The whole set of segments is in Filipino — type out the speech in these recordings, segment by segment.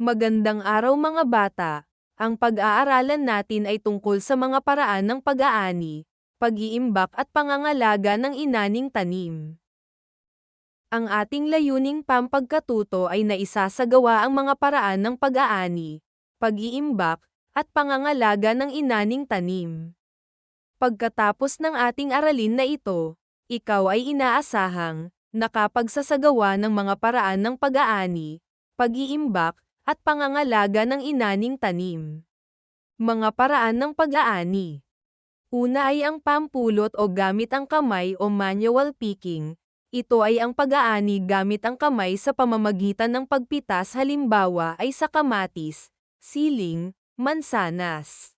Magandang araw mga bata. Ang pag-aaralan natin ay tungkol sa mga paraan ng pag-aani, pag-iimbak at pangangalaga ng inaning tanim. Ang ating layuning pampagkatuto ay naisasagawa ang mga paraan ng pag-aani, pag-iimbak, at pangangalaga ng inaning tanim. Pagkatapos ng ating aralin na ito, ikaw ay inaasahang nakapagsasagawa ng mga paraan ng pag-aani, pag-iimbak, at pangangalaga ng inaning tanim. Mga paraan ng pag-aani. Una ay ang pampulot o gamit ang kamay o manual picking. Ito ay ang pag-aani gamit ang kamay sa pamamagitan ng pagpitas, halimbawa ay sa kamatis, siling, mansanas.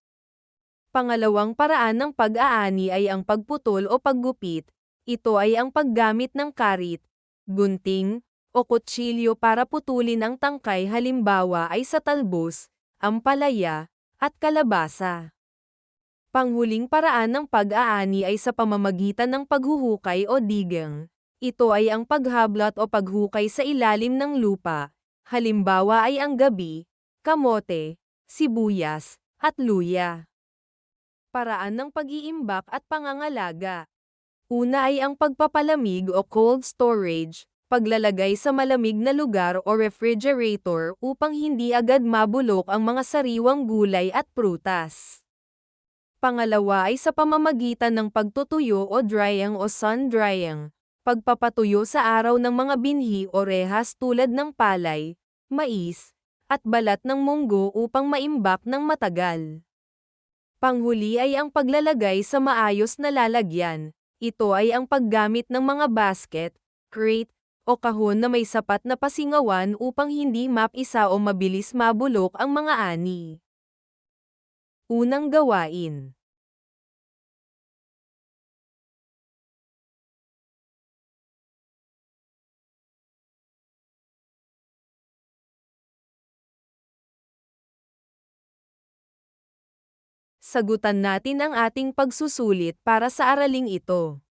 Pangalawang paraan ng pag-aani ay ang pagputol o paggupit. Ito ay ang paggamit ng karit, gunting, o kutsilyo para putulin ang tangkay, halimbawa ay sa talbos, ampalaya, at kalabasa. Panghuling paraan ng pag-aani ay sa pamamagitan ng paghuhukay o digging. Ito ay ang paghablat o paghukay sa ilalim ng lupa, halimbawa ay ang gabi, kamote, sibuyas, at luya. Paraan ng pag-iimbak at pangangalaga. Una ay ang pagpapalamig o cold storage, paglalagay sa malamig na lugar o refrigerator upang hindi agad mabulok ang mga sariwang gulay at prutas. Pangalawa ay sa pamamagitan ng pagtutuyo o drying o sun drying, pagpapatuyo sa araw ng mga binhi o rehas tulad ng palay, mais, at balat ng munggo upang maimbak ng matagal. Panghuli ay ang paglalagay sa maayos na lalagyan. Ito ay ang paggamit ng mga basket, crate, o kahon na may sapat na pasingawan upang hindi mapisa o mabilis mabulok ang mga ani. Unang gawain. Sagutan natin ang ating pagsusulit para sa araling ito.